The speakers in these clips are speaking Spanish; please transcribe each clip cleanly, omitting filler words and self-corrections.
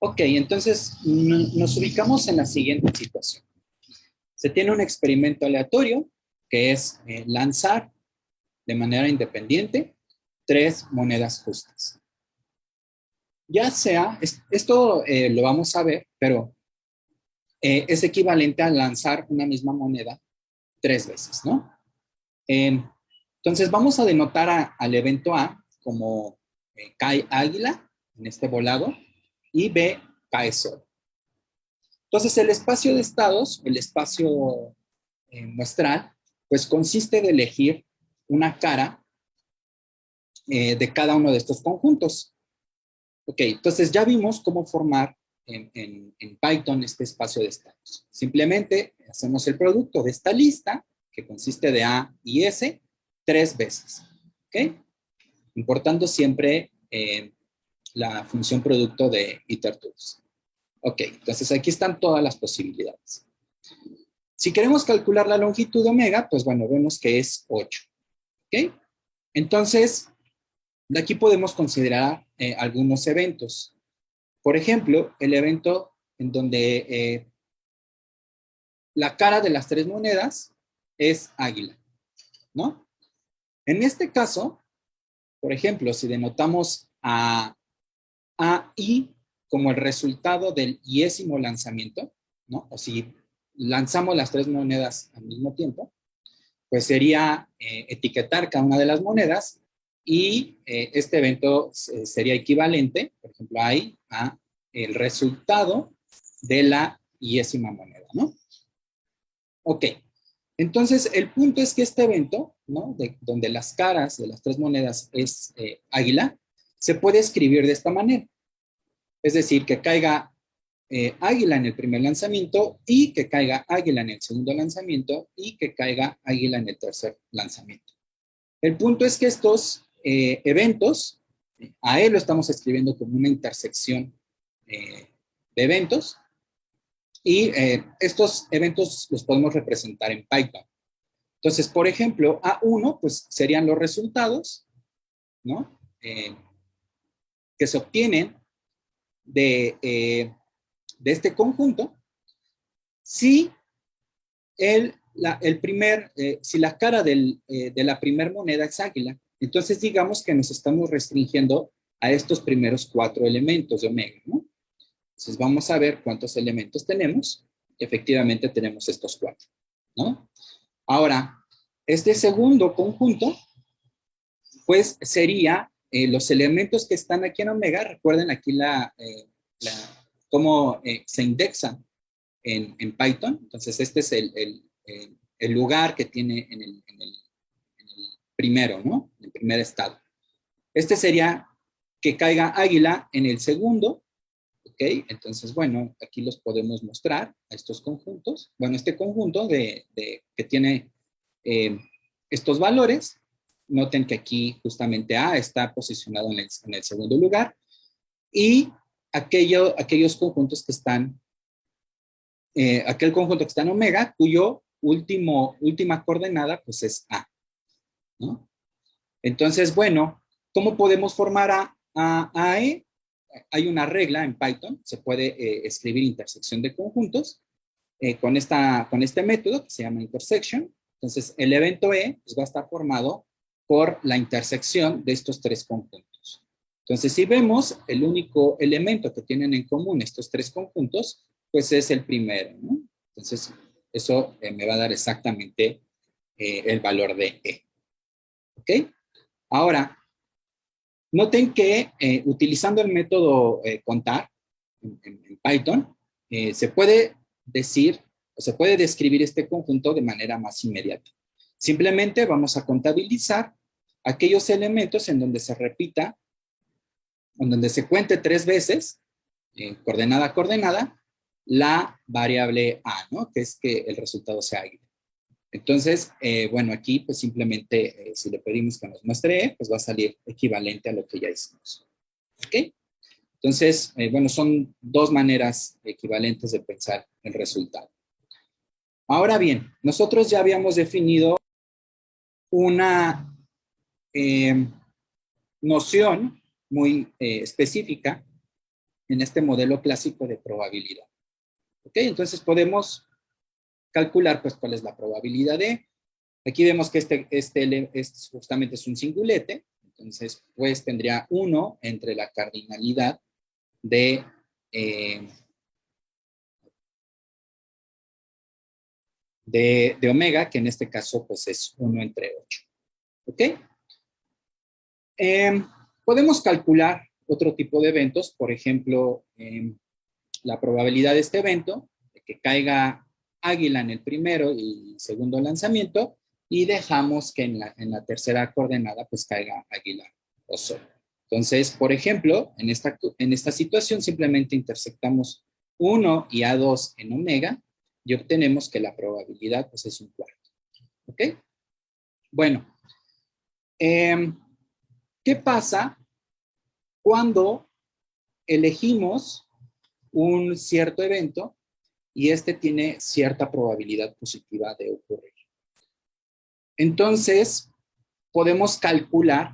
Ok, entonces nos ubicamos en la siguiente situación. Se tiene un experimento aleatorio que es lanzar de manera independiente 3 monedas justas. Ya sea, esto lo vamos a ver, pero es equivalente a lanzar una misma moneda 3 veces, ¿no? Entonces vamos a denotar al evento A como cae águila en este volado y B cae sol. Entonces el espacio de estados, el espacio muestral, pues consiste de elegir una cara de cada uno de estos conjuntos. Ok, entonces ya vimos cómo formar en Python este espacio de estados. Simplemente hacemos el producto de esta lista, que consiste de A y S, 3 veces. ¿Ok? Importando siempre la función producto de iterTools. Ok, entonces aquí están todas las posibilidades. Si queremos calcular la longitud omega, pues bueno, vemos que es 8. ¿Ok? Entonces, de aquí podemos considerar algunos eventos. Por ejemplo, el evento en donde la cara de las 3 monedas es águila, ¿no? En este caso, por ejemplo, si denotamos a I como el resultado del iésimo lanzamiento, ¿no? O si lanzamos las 3 monedas al mismo tiempo, pues sería etiquetar cada una de las monedas y este evento sería equivalente, por ejemplo, ahí a el resultado de la iésima moneda, ¿no? Ok, entonces el punto es que este evento, ¿no? Donde las caras de las 3 monedas es águila, se puede escribir de esta manera. Es decir, que caiga águila en el primer lanzamiento y que caiga águila en el segundo lanzamiento y que caiga águila en el tercer lanzamiento. El punto es que estos eventos, a él lo estamos escribiendo como una intersección de eventos y estos eventos los podemos representar en Python. Entonces, por ejemplo, A1 pues serían los resultados, ¿no? Que se obtienen de este conjunto si si la cara de la primera moneda es águila. Entonces digamos que nos estamos restringiendo a estos primeros 4 elementos de omega, ¿no? Entonces vamos a ver cuántos elementos tenemos. Efectivamente tenemos estos 4, ¿no? Ahora, este segundo conjunto, pues sería los elementos que están aquí en omega. Recuerden aquí cómo se indexan en Python. Entonces este es el lugar que tiene en el primero, ¿no? En el primer estado. Este sería que caiga águila en el segundo, ¿ok? Entonces, bueno, aquí los podemos mostrar a estos conjuntos. Bueno, este conjunto que tiene estos valores, noten que aquí justamente A está posicionado en el segundo lugar y aquellos conjuntos que están, aquel conjunto que está en omega, cuyo última coordenada pues es A, ¿no? Entonces, bueno, ¿cómo podemos formar AE? Hay una regla en Python, se puede escribir intersección de conjuntos con este método que se llama intersection. Entonces, el evento E pues, va a estar formado por la intersección de estos 3 conjuntos. Entonces, si vemos, el único elemento que tienen en común estos 3 conjuntos, pues es el primero, ¿no? Entonces, eso me va a dar exactamente el valor de E. ¿Ok? Ahora, noten que utilizando el método contar en Python, se puede decir o se puede describir este conjunto de manera más inmediata. Simplemente vamos a contabilizar aquellos elementos en donde se repita, en donde se cuente 3 veces, coordenada a coordenada, la variable A, ¿no? Que es que el resultado sea águila. Entonces, bueno, aquí pues simplemente si le pedimos que nos muestre E, pues va a salir equivalente a lo que ya hicimos. ¿Ok? Entonces, bueno, son 2 maneras equivalentes de pensar el resultado. Ahora bien, nosotros ya habíamos definido una noción muy específica en este modelo clásico de probabilidad. ¿Ok? Entonces podemos calcular pues cuál es la probabilidad de. Aquí vemos que este justamente es un singulete, entonces pues tendría 1 entre la cardinalidad de omega, que en este caso pues es 1 entre 8. ¿Ok? Podemos calcular otro tipo de eventos, por ejemplo, la probabilidad de este evento, de que caiga águila en el primero y segundo lanzamiento, y dejamos que en la tercera coordenada pues caiga águila o sol. Entonces, por ejemplo, en esta situación simplemente intersectamos 1 y A2 en omega y obtenemos que la probabilidad pues es 1/4. ¿Ok? Bueno, ¿qué pasa cuando elegimos un cierto evento y este tiene cierta probabilidad positiva de ocurrir? Entonces, podemos calcular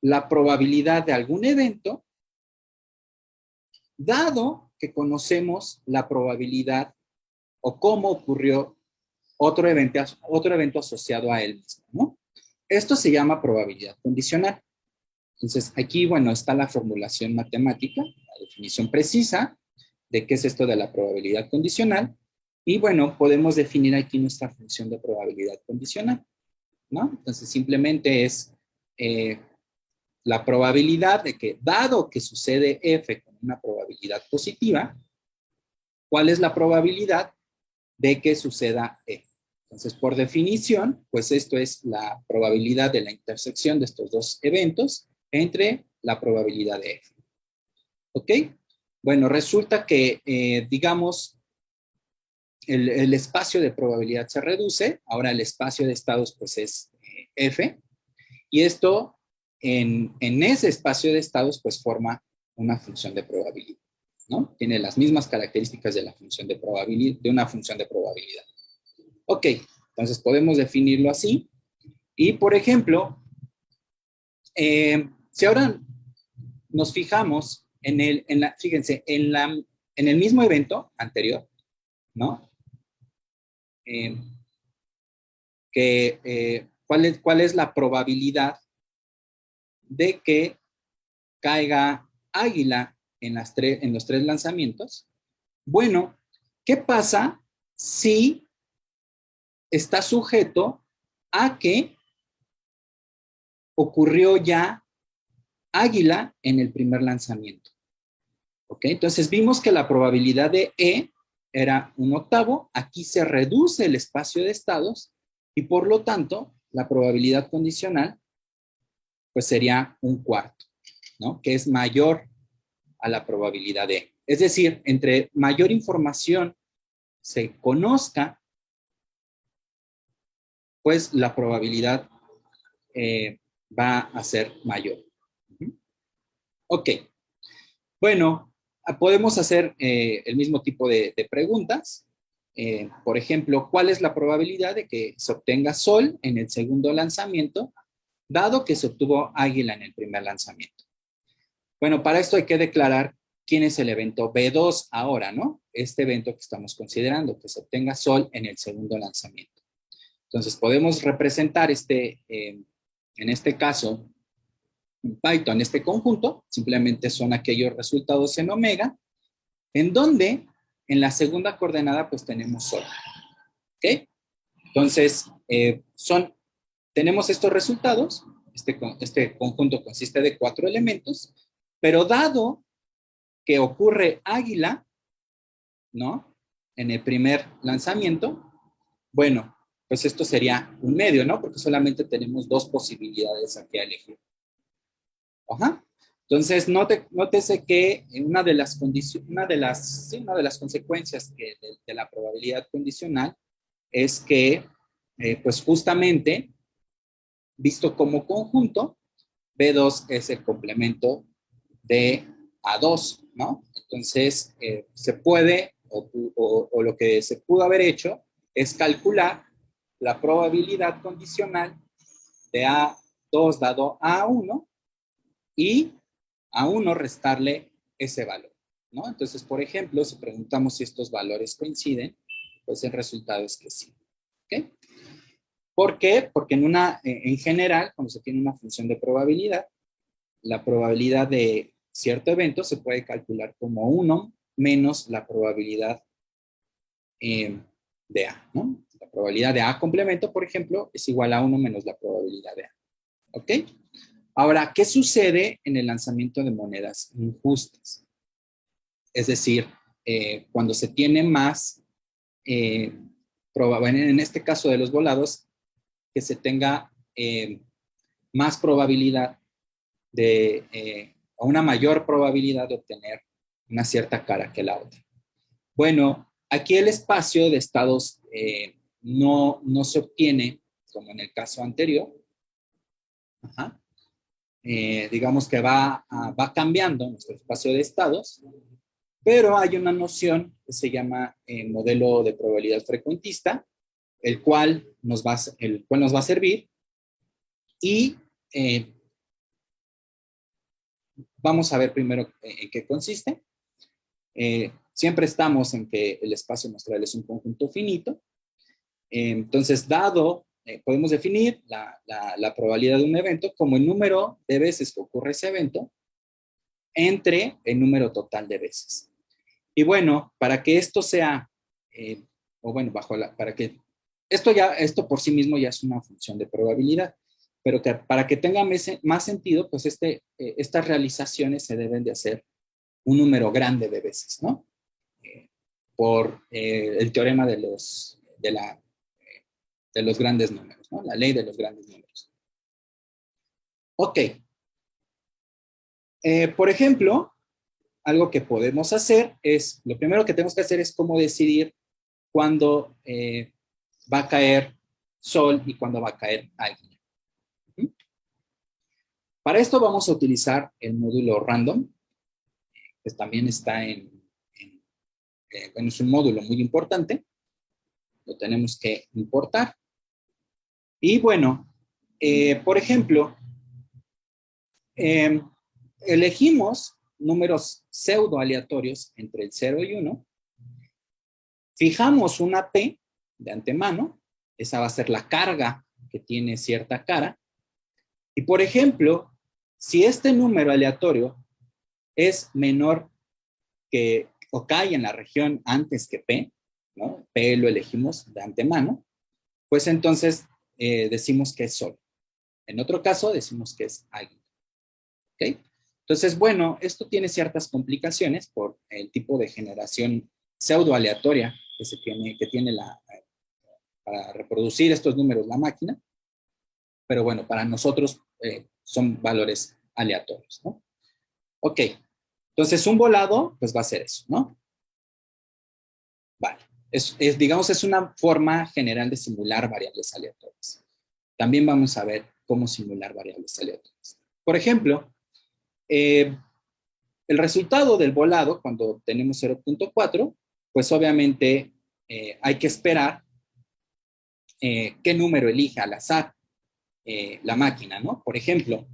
la probabilidad de algún evento, dado que conocemos la probabilidad o cómo ocurrió otro evento asociado a él mismo, ¿no? Esto se llama probabilidad condicional. Entonces, aquí, bueno, está la formulación matemática, la definición precisa de qué es esto de la probabilidad condicional. Y, bueno, podemos definir aquí nuestra función de probabilidad condicional, ¿no? Entonces, simplemente es la probabilidad de que, dado que sucede F con una probabilidad positiva, ¿cuál es la probabilidad de que suceda E? Entonces, por definición, pues esto es la probabilidad de la intersección de estos dos eventos entre la probabilidad de F. ¿Ok? Bueno, resulta que, digamos, el espacio de probabilidad se reduce, ahora el espacio de estados pues es F, y esto en ese espacio de estados pues forma una función de probabilidad, ¿no? Tiene las mismas características de la función de probabilidad, de una función de probabilidad. Ok, entonces podemos definirlo así. Y, por ejemplo, si ahora nos fijamos fíjense, en el mismo evento anterior, ¿no? ¿Cuál es la probabilidad de que caiga águila en los 3 lanzamientos? Bueno, ¿qué pasa si está sujeto a que ocurrió ya águila en el primer lanzamiento? ¿Ok? Entonces vimos que la probabilidad de E era 1/8, aquí se reduce el espacio de estados y por lo tanto la probabilidad condicional pues sería 1/4, ¿no? Que es mayor a la probabilidad de E. Es decir, entre mayor información se conozca, pues la probabilidad va a ser mayor. Ok. Bueno, podemos hacer el mismo tipo de preguntas. Por ejemplo, ¿cuál es la probabilidad de que se obtenga Sol en el segundo lanzamiento, dado que se obtuvo Águila en el primer lanzamiento? Bueno, para esto hay que declarar quién es el evento B2 ahora, ¿no? Este evento que estamos considerando, que se obtenga Sol en el segundo lanzamiento. Entonces, podemos representar en este caso, en Python, este conjunto, simplemente son aquellos resultados en omega, en donde en la segunda coordenada pues tenemos Sol. ¿Ok? Entonces, tenemos estos resultados, este conjunto consiste de 4 elementos, pero dado que ocurre águila, ¿no? En el primer lanzamiento, bueno, pues esto sería un medio, ¿no? Porque solamente tenemos 2 posibilidades aquí a elegir. Ajá. Entonces, nótese que una de las consecuencias de la probabilidad condicional es que, pues justamente, visto como conjunto, B2 es el complemento de A2, ¿no? Entonces, se puede, o lo que se pudo haber hecho, es calcular la probabilidad condicional de A2 dado a A1 y a 1 restarle ese valor, ¿no? Entonces, por ejemplo, si preguntamos si estos valores coinciden, pues el resultado es que sí. ¿Ok? ¿Por qué? Porque en general, cuando se tiene una función de probabilidad, la probabilidad de cierto evento se puede calcular como 1 menos la probabilidad de A, ¿no? La probabilidad de A complemento, por ejemplo, es igual a 1 menos la probabilidad de A. ¿Ok? Ahora, ¿qué sucede en el lanzamiento de monedas injustas? Es decir, cuando se tiene más, en este caso de los volados, que se tenga más probabilidad o una mayor probabilidad de obtener una cierta cara que la otra. Bueno, aquí el espacio de estados no se obtiene como en el caso anterior. Ajá. Digamos que va cambiando nuestro espacio de estados, pero hay una noción que se llama modelo de probabilidad frecuentista, el cual nos va a servir y vamos a ver primero en qué consiste. Siempre estamos en que el espacio muestral es un conjunto finito. Entonces, podemos definir la probabilidad de un evento como el número de veces que ocurre ese evento entre el número total de veces. Y bueno, para que esto sea, o bueno, para que esto por sí mismo ya es una función de probabilidad, pero que para que tenga más sentido, pues estas realizaciones se deben de hacer un número grande de veces, ¿no? Por el teorema de los grandes números, ¿no? La ley de los grandes números. Ok. Por ejemplo, algo que podemos hacer es, lo primero que tenemos que hacer es cómo decidir cuándo va a caer Sol y cuándo va a caer Águila. Para esto vamos a utilizar el módulo random, que también está bueno, es un módulo muy importante. Lo tenemos que importar. Y bueno, por ejemplo, elegimos números pseudo aleatorios entre el 0 y 1. Fijamos una P de antemano. Esa va a ser la carga que tiene cierta cara. Y por ejemplo, si este número aleatorio es menor que, o cae en la región antes que P, ¿no? P lo elegimos de antemano, pues entonces decimos que es Sol. En otro caso, decimos que es Águila. ¿Ok? Entonces, bueno, esto tiene ciertas complicaciones por el tipo de generación pseudo aleatoria que tiene para reproducir estos números la máquina. Pero bueno, para nosotros son valores aleatorios, ¿no? Ok, entonces un volado, pues va a ser eso, ¿no? Vale, digamos, es una forma general de simular variables aleatorias. También vamos a ver cómo simular variables aleatorias. Por ejemplo, el resultado del volado, cuando tenemos 0.4, pues obviamente hay que esperar qué número elija al azar la máquina, ¿no? Por ejemplo,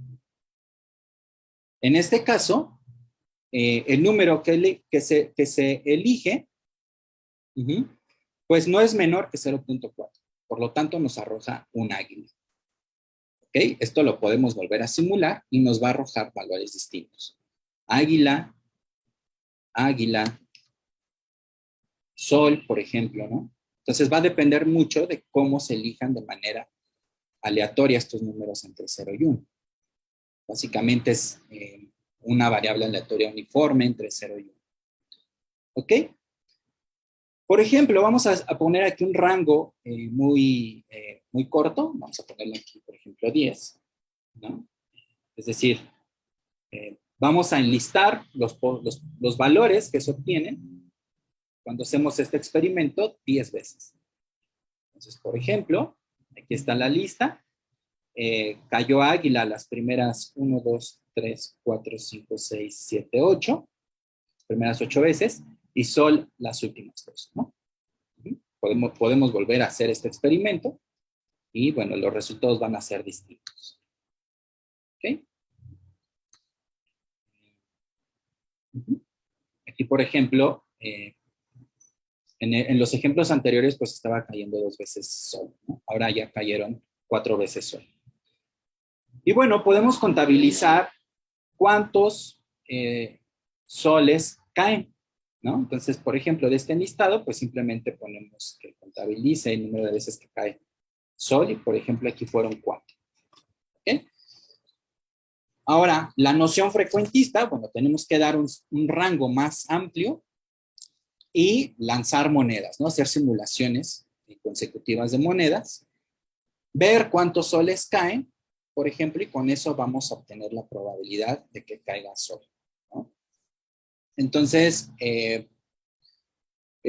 en este caso, el número que se elige, pues no es menor que 0.4. Por lo tanto, nos arroja un águila. ¿Ok? Esto lo podemos volver a simular y nos va a arrojar valores distintos. Águila, águila, Sol, por ejemplo, ¿no? Entonces va a depender mucho de cómo se elijan de manera aleatoria estos números entre 0 y 1. Básicamente es una variable aleatoria uniforme entre 0 y 1. ¿Ok? Por ejemplo, vamos a poner aquí un rango muy corto. Vamos a ponerlo aquí, por ejemplo, 10. ¿No? Es decir, vamos a enlistar los valores que se obtienen cuando hacemos este experimento 10 veces. Entonces, por ejemplo, aquí está la lista. Cayó águila las primeras 1, 2, 3, 4, 5, 6, 7, 8. Las primeras 8 veces. Y Sol las últimas 2, ¿no? Podemos volver a hacer este experimento. Y bueno, los resultados van a ser distintos. ¿Ok? Aquí, por ejemplo, en los ejemplos anteriores, pues estaba cayendo 2 veces sol, ¿no? Ahora ya cayeron 4 veces sol. Y bueno, podemos contabilizar cuántos soles caen, ¿no? Entonces, por ejemplo, de este listado, pues simplemente ponemos que contabilice el número de veces que cae sol y, por ejemplo, aquí fueron 4. ¿Ok? Ahora, la noción frecuentista, bueno, tenemos que dar un rango más amplio y lanzar monedas, ¿no? Hacer simulaciones consecutivas de monedas, ver cuántos soles caen, por ejemplo, y con eso vamos a obtener la probabilidad de que caiga sol, ¿no? Entonces, el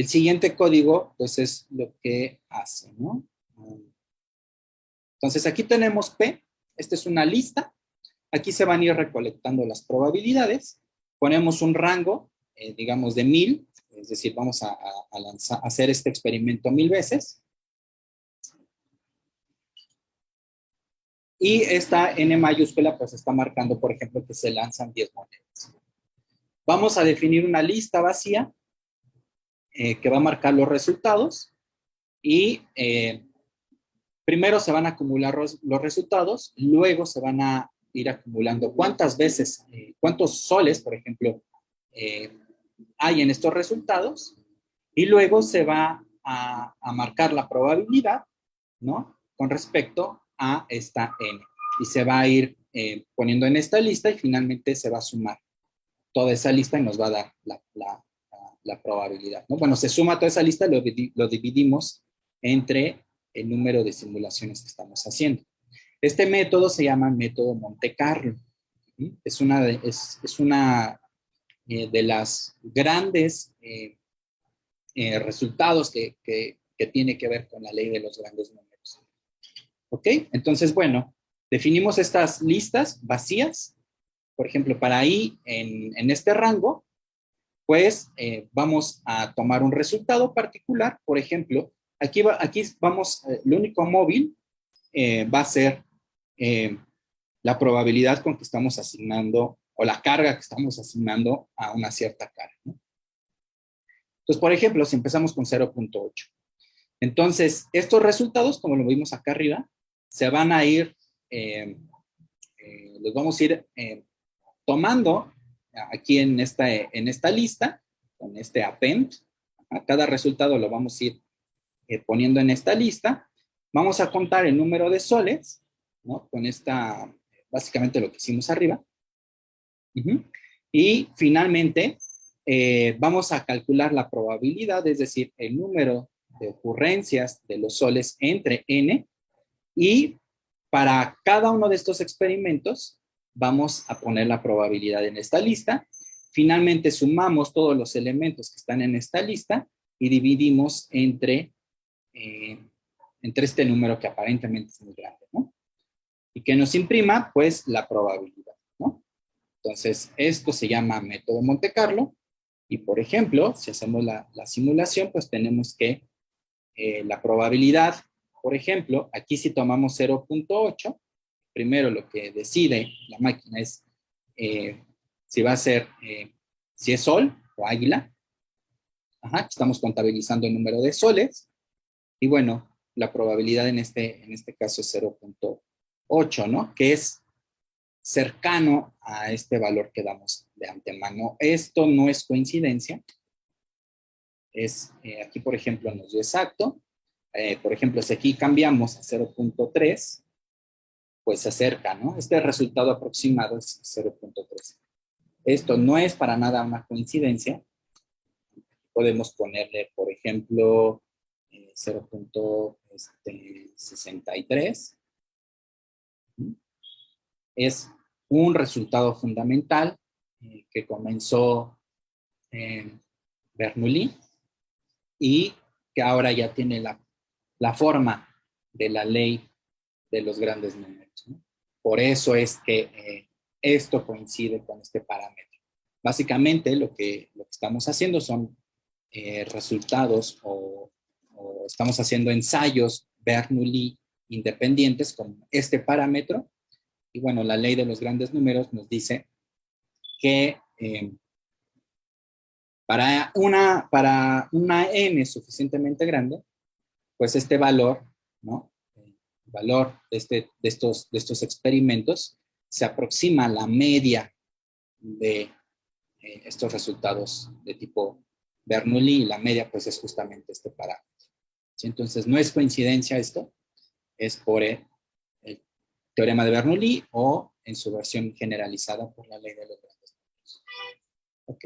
siguiente código, pues es lo que hace, ¿no? Entonces, aquí tenemos P, esta es una lista, aquí se van a ir recolectando las probabilidades, ponemos un rango, digamos, de 1000, es decir, vamos a hacer este experimento 1000 veces, y esta N mayúscula, pues está marcando, por ejemplo, que se lanzan 10 monedas. Vamos a definir una lista vacía que va a marcar los resultados y primero se van a acumular los resultados, luego se van a ir acumulando cuántas veces, cuántos soles, por ejemplo, hay en estos resultados y luego se va a marcar la probabilidad, ¿no? Con respecto a esta N. Y se va a ir poniendo en esta lista y finalmente se va a sumar toda esa lista y nos va a dar la probabilidad, ¿no? Bueno, se suma toda esa lista, lo dividimos entre el número de simulaciones que estamos haciendo. Este método se llama método Monte Carlo. ¿Sí? Es una de las grandes resultados que tiene que ver con la ley de los grandes números. ¿Ok? Entonces, bueno, definimos estas listas vacías. Por ejemplo, para ahí en este rango, pues vamos a tomar un resultado particular. Por ejemplo, aquí vamos, lo único móvil va a ser la probabilidad con que estamos asignando o la carga que estamos asignando a una cierta carga, ¿no? Entonces, por ejemplo, si empezamos con 0.8, entonces estos resultados, como lo vimos acá arriba, se van a ir, los vamos a ir tomando aquí en esta lista, con este append. A cada resultado lo vamos a ir poniendo en esta lista. Vamos a contar el número de soles, ¿no? Con esta, básicamente lo que hicimos arriba. Y finalmente, vamos a calcular la probabilidad, es decir, el número de ocurrencias de los soles entre n, y para cada uno de estos experimentos vamos a poner la probabilidad en esta lista. Finalmente sumamos todos los elementos que están en esta lista y dividimos entre este número que aparentemente es muy grande, ¿no? Y que nos imprima, pues, la probabilidad, ¿no? Entonces, esto se llama método Monte Carlo. Y, por ejemplo, si hacemos la simulación, pues tenemos que la probabilidad, por ejemplo, aquí si tomamos 0.8, primero lo que decide la máquina es si va a ser, si es sol o águila. Ajá, estamos contabilizando el número de soles. Y bueno, la probabilidad en este caso es 0.8, ¿no? Que es cercano a este valor que damos de antemano. Esto no es coincidencia. Es, aquí, por ejemplo, nos dio exacto. Por ejemplo, si aquí cambiamos a 0.3, pues se acerca, ¿no? Este resultado aproximado es 0.3. Esto no es para nada una coincidencia. Podemos ponerle, por ejemplo, 0.63. Es un resultado fundamental que comenzó Bernoulli y que ahora ya tiene la forma de la ley de los grandes números, ¿no? Por eso es que esto coincide con este parámetro. Básicamente lo que estamos haciendo son resultados o estamos haciendo ensayos Bernoulli independientes con este parámetro. Y bueno, la ley de los grandes números nos dice que Para una n suficientemente grande, pues este valor, ¿no? El valor de estos experimentos se aproxima a la media de estos resultados de tipo Bernoulli, y la media pues es justamente este parámetro. ¿Sí? Entonces no es coincidencia esto, es por el teorema de Bernoulli o en su versión generalizada por la ley de los grandes números. Ok.